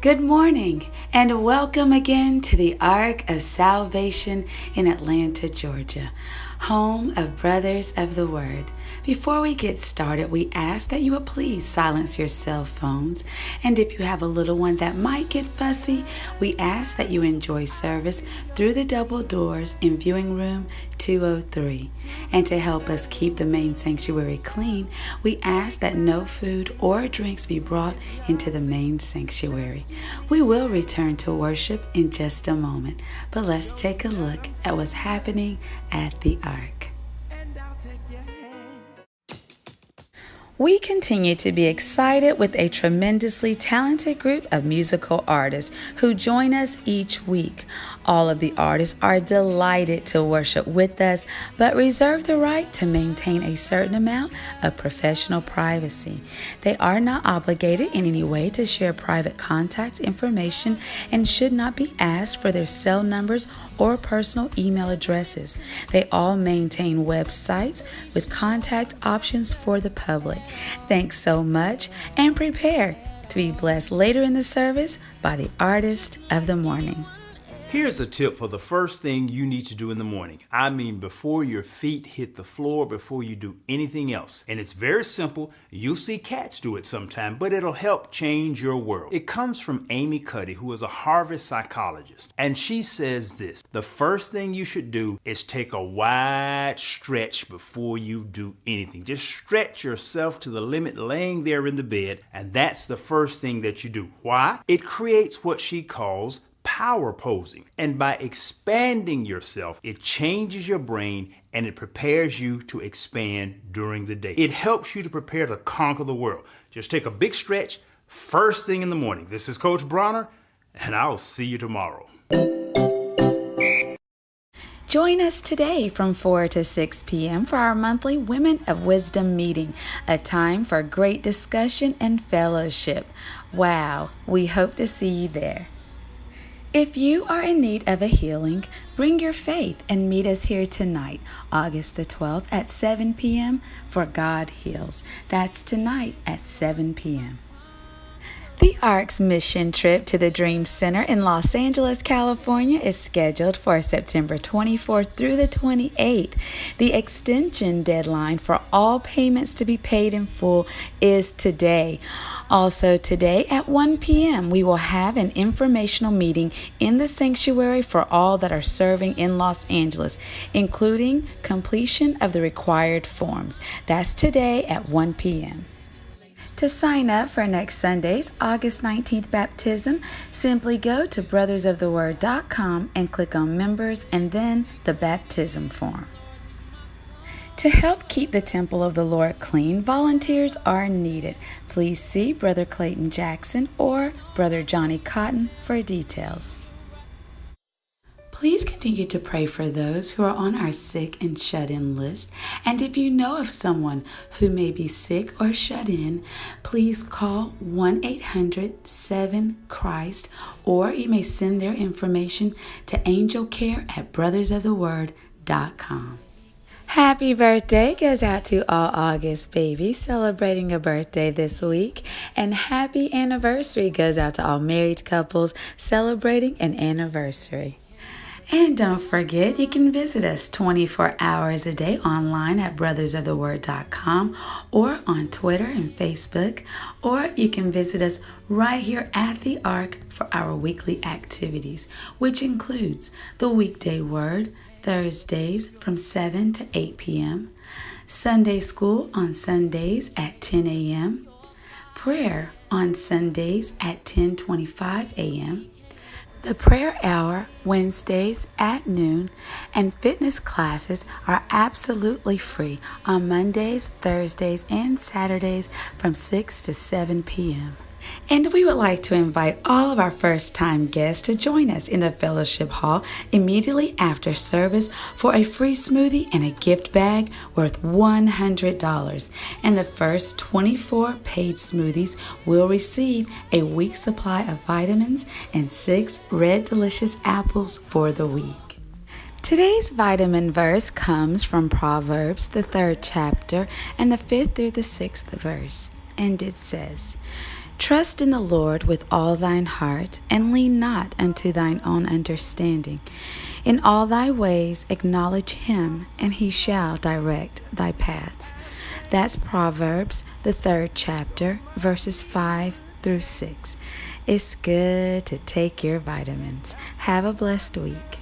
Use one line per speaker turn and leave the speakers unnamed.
Good morning, and welcome again to the Ark of Salvation in Atlanta, Georgia, home of Brothers of the Word. Before we get started, we ask that you would please silence your cell phones, and if you have a little one that might get fussy, we ask that you enjoy service through the double doors in viewing room 203. And to help us keep the main sanctuary clean, we ask that no food or drinks be brought into the main sanctuary. We will return to worship in just a moment, but let's take a look at what's happening at the Ark. We continue to be excited with a tremendously talented group of musical artists who join us each week. All of the artists are delighted to worship with us, but reserve the right to maintain a certain amount of professional privacy. They are not obligated in any way to share private contact information and should not be asked for their cell numbers or personal email addresses. They all maintain websites with contact options for the public. Thanks so much, and prepare to be blessed later in the service by the artist of the morning.
Here's a tip for the first thing you need to do in the morning. I mean, before your feet hit the floor, before you do anything else. And it's very simple. You'll see cats do it sometime, but it'll help change your world. It comes from Amy Cuddy, who is a Harvard psychologist. And she says this: the first thing you should do is take a wide stretch before you do anything. Just stretch yourself to the limit laying there in the bed. And that's the first thing that you do. Why? It creates what she calls power posing. And by expanding yourself, it changes your brain and it prepares you to expand during the day. It helps you to prepare to conquer the world. Just take a big stretch first thing in the morning. This is Coach Bronner, and I'll see you tomorrow.
Join us today from 4 to 6 p.m. for our monthly Women of Wisdom meeting, a time for great discussion and fellowship. Wow, we hope to see you there. If you are in need of a healing, bring your faith and meet us here tonight, August the 12th at 7 p.m. for God Heals. That's tonight at 7 p.m. The Ark's mission trip to the Dream Center in Los Angeles, California is scheduled for September 24th through the 28th. The extension deadline for all payments to be paid in full is today. Also today at 1 p.m., we will have an informational meeting in the sanctuary for all that are serving in Los Angeles, including completion of the required forms. That's today at 1 p.m. To sign up for next Sunday's August 19th baptism, simply go to brothersoftheword.com and click on Members and then the baptism form. To help keep the temple of the Lord clean, volunteers are needed. Please see Brother Clayton Jackson or Brother Johnny Cotton for details. Please continue to pray for those who are on our sick and shut-in list. And if you know of someone who may be sick or shut in, please call 1-800-7-CHRIST, or you may send their information to angelcare@brothersoftheword.com. Happy birthday goes out to all August babies celebrating a birthday this week. And happy anniversary goes out to all married couples celebrating an anniversary. And don't forget, you can visit us 24 hours a day online at brothersoftheword.com or on Twitter and Facebook, or you can visit us right here at the Ark for our weekly activities, which includes the weekday word, Thursdays from 7 to 8 p.m., Sunday school on Sundays at 10 a.m., prayer on Sundays at 10:25 a.m., the prayer hour Wednesdays at noon, and fitness classes are absolutely free on Mondays, Thursdays, and Saturdays from 6 to 7 p.m. And we would like to invite all of our first-time guests to join us in the fellowship hall immediately after service for a free smoothie and a gift bag worth $100. And the first 24 paid smoothies will receive a week's supply of vitamins and 6 red delicious apples for the week. Today's vitamin verse comes from Proverbs, the 3rd chapter, and the 5th through the 6th verse. And it says, Trust in the Lord with all thine heart, and lean not unto thine own understanding. In all thy ways acknowledge him, and he shall direct thy paths. That's Proverbs, the 3rd chapter, verses 5 through 6. It's good to take your vitamins. Have a blessed week.